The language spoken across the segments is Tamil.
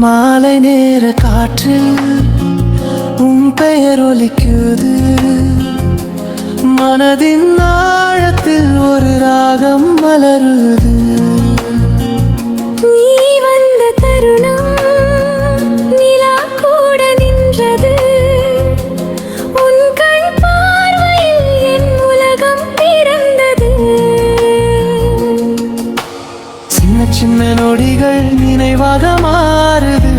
மாலை நேர காற்றில் உன் பெயர் ஒலிக்குது. மனதின் ஆழத்தில் ஒரு ராகம் மலருது. நீ வந்த தருணம் நிலா கூட நின்றது. உன் கண் பார்வையில் என் உலகம் பிறந்தது. சின்ன சின்ன நொடிகள் நினைவாக மாறுது.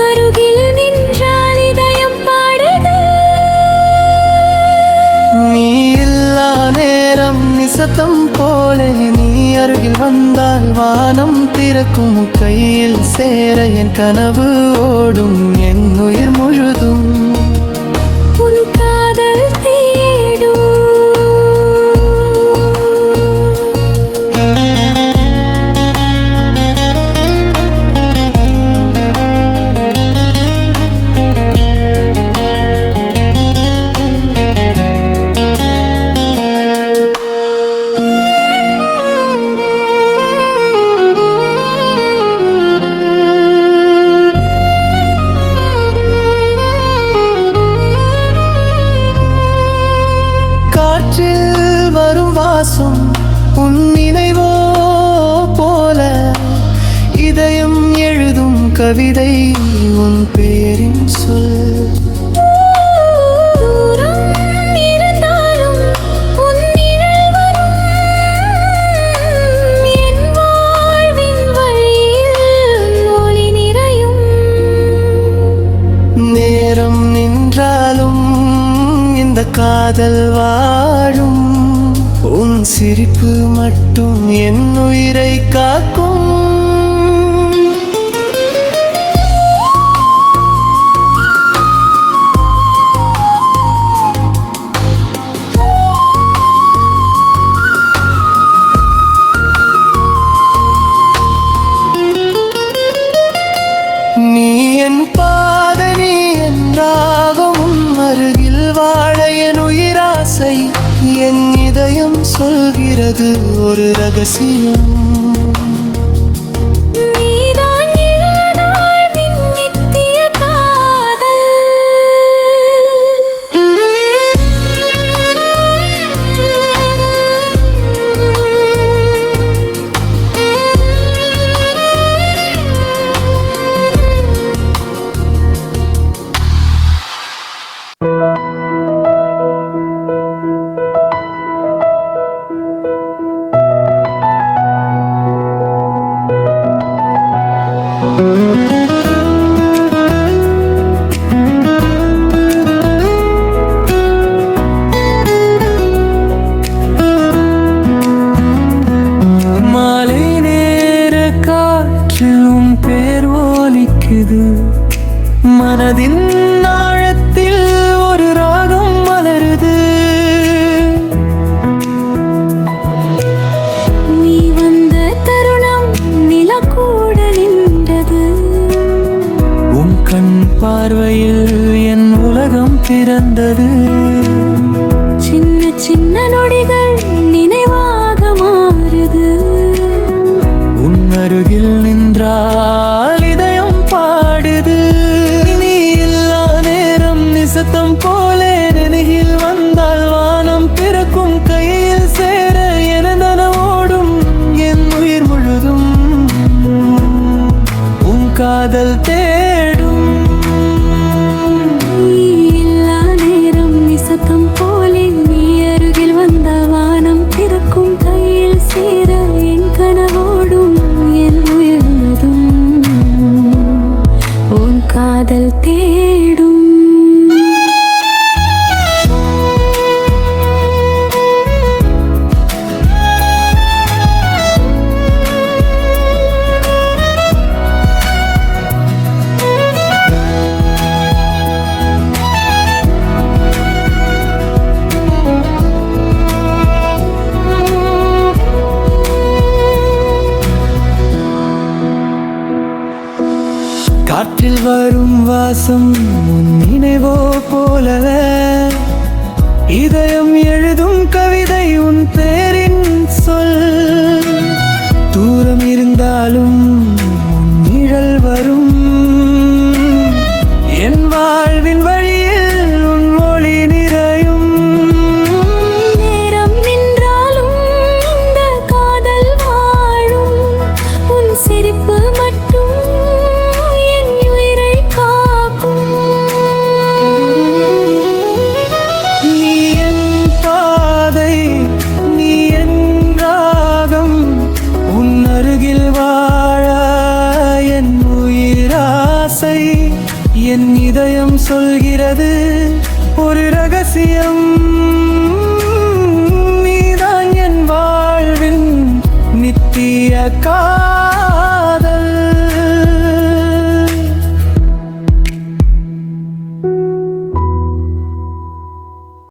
அருகில் நின்றால் இதயம் பாடுது. நீ இல்லா நேரம் நிசத்தம் போல, நீ அருகில் வந்தால் வானம் திறக்கும். கையில் சேர என் கனவு ஓடும், என் உயிர் முழுதும் உன் காதல் தேடும். உன் நினைவோ போல இதயம் எழுதும் கவிதை உன் பேரின் சொல். தூரம் இருந்தாலும் உன் நிழல் வரும். என் வாழ்வின் வழியில் ஒளி நிறையும். நேரம் நின்றாலும் இந்த காதல் வாழும். உன் சிரிப்பு மட்டும் என் உயிரை காக்கும். நீ என் பாதை, நீ என் ராகம். அருகில் வாழ என் உயிராசை. என் இதயம் சொல்கிறது ஒரு ரகசியம். நீதான் இழந்தாய் நித்திய காதல். மாலை நேர காற்றில் உன் பேர் ஒலிக்குது. மனதின் ஆழத்தில் ஒரு ராகம் மலருது. நீ வந்த தருணம் நிலா கூட நின்றது. உன் கண் பார்வையில் என் உலகம் பிறந்தது. சின்ன சின்ன நொடிகள் நினைவாக மாறுது. உன் அருகில் நின்றால் இதயம் பாடுது. நீ இல்லா நேரம் நிசத்தம் போல, நினைவில் வந்தால் வானம் பிறக்கும். கையில் சேர எனதன ஓடும், என் உயிர் முழுதும் உன் காதல் தேடும். நீ இல்லா நேரம் நிசத்தம் போலே, நீ அருகில் வந்த வானம் பிறக்கும். கையில் சேர என் கனவோடும், என் உயிர் முழுதும் உன் காதல் தேடும். காற்றில் வரும் வாசம் உன் நினைவோ போலவே. இதயம் எழுதும் கவிதை உன் பேரின் சொல். தூரம் இருந்தாலும் வாழ்வின் வழியில் உன் ஒளி நிறையும். நேரம் நின்றாலும் இந்த காதல் வாழும். உன் சிரிப்பு மட்டும் என் உயிரை காக்கும். நீ என் பாதை, நீ என் ராகம், உன் அருகில் வாழ என் உயிராசை. என் இதயம் சொல்கிறது ஒரு ரகசியம், நீதான் என் வாழ்வின் நித்திய